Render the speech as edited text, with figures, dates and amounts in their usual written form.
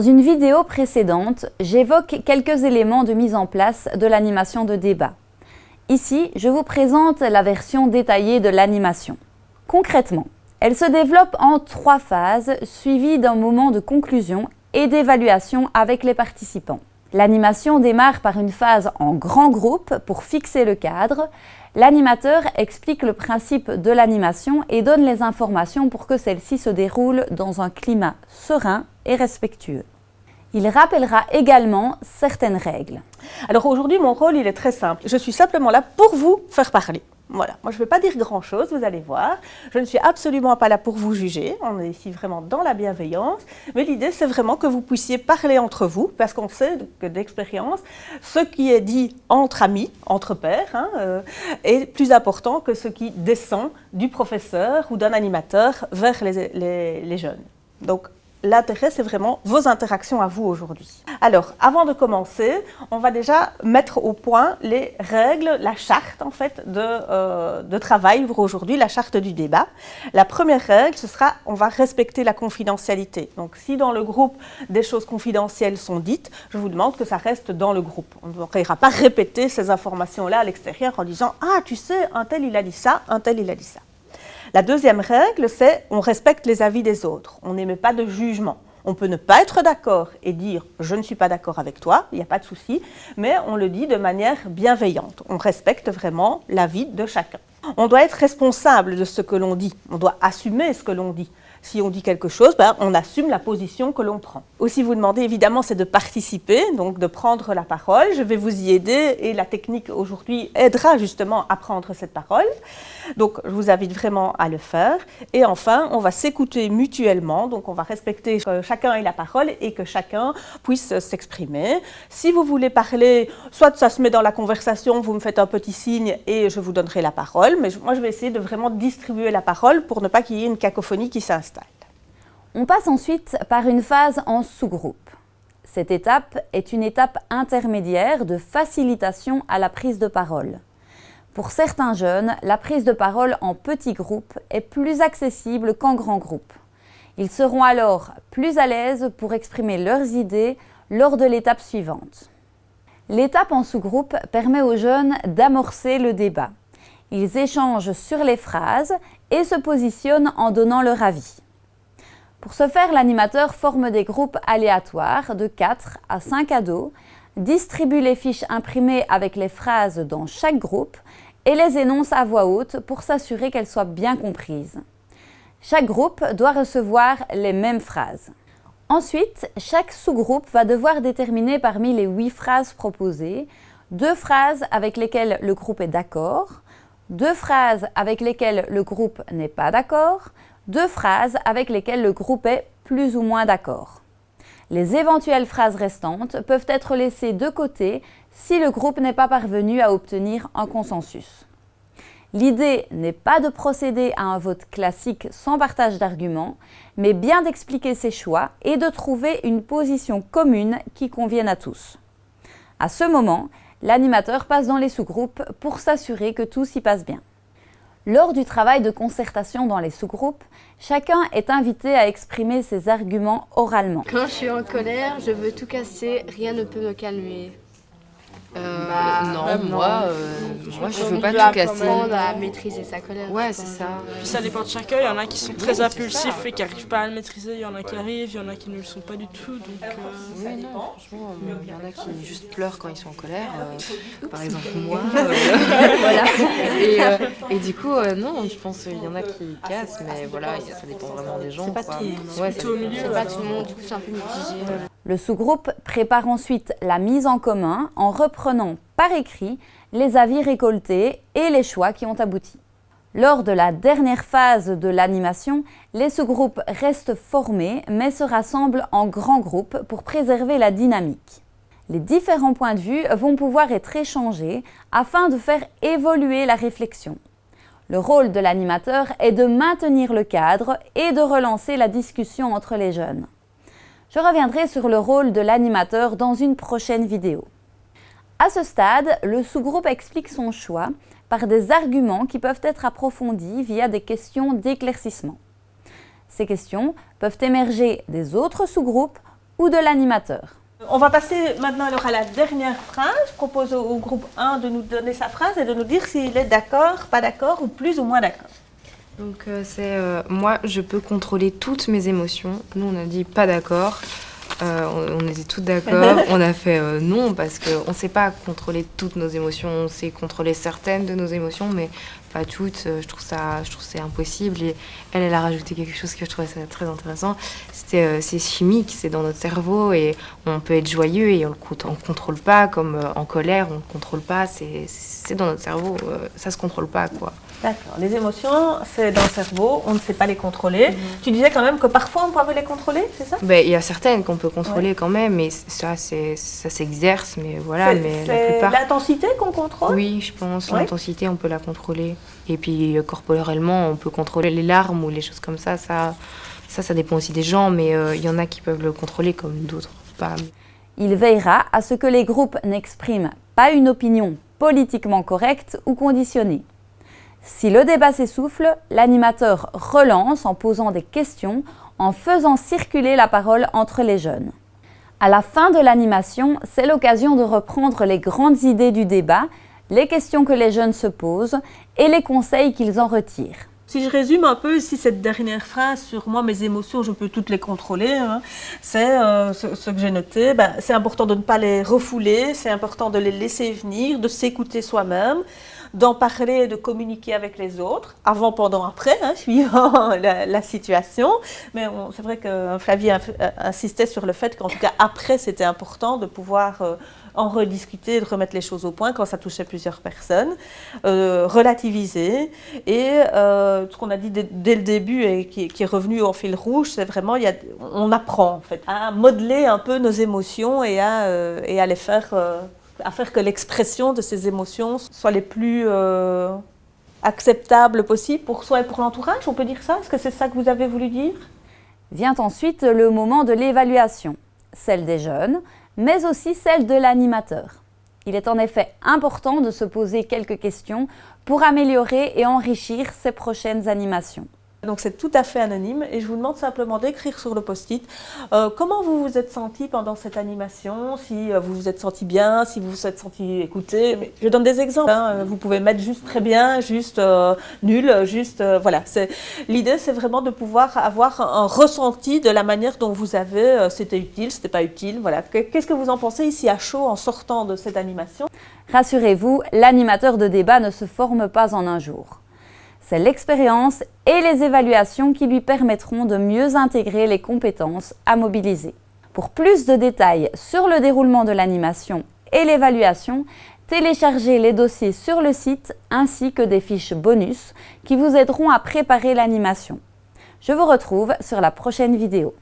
Dans une vidéo précédente, j'évoque quelques éléments de mise en place de l'animation de débat. Ici, je vous présente la version détaillée de l'animation. Concrètement, elle se développe en 3 phases, suivies d'un moment de conclusion et d'évaluation avec les participants. L'animation démarre par une phase en grand groupe pour fixer le cadre. L'animateur explique le principe de l'animation et donne les informations pour que celle-ci se déroule dans un climat serein et respectueux. Il rappellera également certaines règles. Alors aujourd'hui, mon rôle, il est très simple. Je suis simplement là pour vous faire parler. Voilà, moi je ne vais pas dire grand-chose, vous allez voir. Je ne suis absolument pas là pour vous juger, on est ici vraiment dans la bienveillance. Mais l'idée, c'est vraiment que vous puissiez parler entre vous, parce qu'on sait que d'expérience, ce qui est dit entre amis, entre pairs, est plus important que ce qui descend du professeur ou d'un animateur vers les jeunes. Donc, l'intérêt, c'est vraiment vos interactions à vous aujourd'hui. Alors, avant de commencer, on va déjà mettre au point les règles, la charte en fait de travail pour aujourd'hui, la charte du débat. La première règle, ce sera, on va respecter la confidentialité. Donc, si dans le groupe des choses confidentielles sont dites, je vous demande que ça reste dans le groupe. On n'ira pas répéter ces informations-là à l'extérieur en disant « Ah, tu sais, un tel il a dit ça, un tel il a dit ça ». La deuxième règle, c'est on respecte les avis des autres. On n'émet pas de jugement. On peut ne pas être d'accord et dire « je ne suis pas d'accord avec toi », il n'y a pas de souci, mais on le dit de manière bienveillante. On respecte vraiment l'avis de chacun. On doit être responsable de ce que l'on dit. On doit assumer ce que l'on dit. Si on dit quelque chose, on assume la position que l'on prend. Aussi, vous demandez évidemment, c'est de participer, donc de prendre la parole. Je vais vous y aider et la technique aujourd'hui aidera justement à prendre cette parole. Donc, je vous invite vraiment à le faire. Et enfin, on va s'écouter mutuellement. Donc, on va respecter que chacun ait la parole et que chacun puisse s'exprimer. Si vous voulez parler, soit ça se met dans la conversation, vous me faites un petit signe et je vous donnerai la parole. Mais moi, je vais essayer de vraiment distribuer la parole pour ne pas qu'il y ait une cacophonie qui s'installe. On passe ensuite par une phase en sous-groupe. Cette étape est une étape intermédiaire de facilitation à la prise de parole. Pour certains jeunes, la prise de parole en petits groupes est plus accessible qu'en grand groupe. Ils seront alors plus à l'aise pour exprimer leurs idées lors de l'étape suivante. L'étape en sous-groupe permet aux jeunes d'amorcer le débat. Ils échangent sur les phrases et se positionnent en donnant leur avis. Pour ce faire, l'animateur forme des groupes aléatoires de 4 à 5 ados, distribue les fiches imprimées avec les phrases dans chaque groupe et les énonce à voix haute pour s'assurer qu'elles soient bien comprises. Chaque groupe doit recevoir les mêmes phrases. Ensuite, chaque sous-groupe va devoir déterminer parmi les 8 phrases proposées 2 phrases avec lesquelles le groupe est d'accord, 2 phrases avec lesquelles le groupe n'est pas d'accord, 2 phrases avec lesquelles le groupe est plus ou moins d'accord. Les éventuelles phrases restantes peuvent être laissées de côté si le groupe n'est pas parvenu à obtenir un consensus. L'idée n'est pas de procéder à un vote classique sans partage d'arguments, mais bien d'expliquer ses choix et de trouver une position commune qui convienne à tous. À ce moment, l'animateur passe dans les sous-groupes pour s'assurer que tout s'y passe bien. Lors du travail de concertation dans les sous-groupes, chacun est invité à exprimer ses arguments oralement. Quand je suis en colère, je veux tout casser, rien ne peut me calmer. Moi je veux pas tout casser. Apprendre à maîtriser sa colère. Ouais, c'est ça. Puis ça dépend de chacun, il y en a qui sont très impulsifs et qui n'arrivent pas à le maîtriser, il y en a qui arrivent, il y en a qui ne le sont pas du tout. Donc, Oui, non, franchement, il y en a qui juste pleurent quand ils sont en colère, par exemple moi. Voilà. Et du coup, non, je pense qu'il y en a qui cassent, mais voilà, ça dépend vraiment des gens. C'est pas quoi. tout le monde. Ouais, plutôt au milieu. C'est pas tout le monde, du coup c'est un peu mitigé. Le sous-groupe prépare ensuite la mise en commun en reprenant par écrit les avis récoltés et les choix qui ont abouti. Lors de la dernière phase de l'animation, les sous-groupes restent formés mais se rassemblent en grands groupes pour préserver la dynamique. Les différents points de vue vont pouvoir être échangés afin de faire évoluer la réflexion. Le rôle de l'animateur est de maintenir le cadre et de relancer la discussion entre les jeunes. Je reviendrai sur le rôle de l'animateur dans une prochaine vidéo. À ce stade, le sous-groupe explique son choix par des arguments qui peuvent être approfondis via des questions d'éclaircissement. Ces questions peuvent émerger des autres sous-groupes ou de l'animateur. On va passer maintenant alors à la dernière phrase. Je propose au groupe 1 de nous donner sa phrase et de nous dire s'il est d'accord, pas d'accord ou plus ou moins d'accord. Donc c'est moi je peux contrôler toutes mes émotions. Nous on a dit pas d'accord. On était toutes d'accord. On a fait non parce qu'on ne sait pas contrôler toutes nos émotions. On sait contrôler certaines de nos émotions, mais pas toutes. Je trouve c'est impossible. Et elle a rajouté quelque chose que je trouvais ça très intéressant. C'est chimique, c'est dans notre cerveau et on peut être joyeux et on ne contrôle pas, comme en colère, on ne contrôle pas. C'est dans notre cerveau, ça ne se contrôle pas, quoi. D'accord. Les émotions, c'est dans le cerveau, on ne sait pas les contrôler. Tu disais quand même que parfois on peut les contrôler, c'est ça? Ben, il y a certaines qu'on peut contrôler quand même, mais ça s'exerce, mais voilà. Mais la plupart... l'intensité qu'on contrôle? Oui, je pense. L'intensité, on peut la contrôler. Et puis corporellement, on peut contrôler les larmes ou les choses comme ça. Ça dépend aussi des gens, mais il y en a qui peuvent le contrôler comme d'autres pas. Il veillera à ce que les groupes n'expriment pas une opinion politiquement correcte ou conditionnée. Si le débat s'essouffle, l'animateur relance en posant des questions, en faisant circuler la parole entre les jeunes. À la fin de l'animation, c'est l'occasion de reprendre les grandes idées du débat, les questions que les jeunes se posent et les conseils qu'ils en retirent. Si je résume un peu ici cette dernière phrase sur moi, mes émotions, je peux toutes les contrôler, hein, c'est ce que j'ai noté. C'est important de ne pas les refouler, c'est important de les laisser venir, de s'écouter soi-même, d'en parler et de communiquer avec les autres, avant, pendant, après, hein, suivant la situation. Mais c'est vrai que Flavie insistait sur le fait qu'en tout cas, après, c'était important de pouvoir en rediscuter, de remettre les choses au point quand ça touchait plusieurs personnes, relativiser. Et ce qu'on a dit dès le début et qui est revenu en fil rouge, c'est vraiment, on apprend en fait à modeler un peu nos émotions et à les faire... à faire que l'expression de ces émotions soit les plus acceptables possibles pour soi et pour l'entourage, on peut dire ça? Est-ce que c'est ça que vous avez voulu dire? Vient ensuite le moment de l'évaluation, celle des jeunes, mais aussi celle de l'animateur. Il est en effet important de se poser quelques questions pour améliorer et enrichir ces prochaines animations. Donc c'est tout à fait anonyme et je vous demande simplement d'écrire sur le post-it comment vous vous êtes senti pendant cette animation, si vous vous êtes senti bien, si vous vous êtes senti écouté. Mais je donne des exemples, hein. Vous pouvez mettre juste très bien, juste nul, juste voilà. L'idée c'est vraiment de pouvoir avoir un ressenti de la manière dont vous avez, c'était utile, c'était pas utile, voilà. Qu'est-ce que vous en pensez ici à chaud en sortant de cette animation? Rassurez-vous, l'animateur de débat ne se forme pas en un jour. C'est l'expérience et les évaluations qui lui permettront de mieux intégrer les compétences à mobiliser. Pour plus de détails sur le déroulement de l'animation et l'évaluation, téléchargez les dossiers sur le site ainsi que des fiches bonus qui vous aideront à préparer l'animation. Je vous retrouve sur la prochaine vidéo.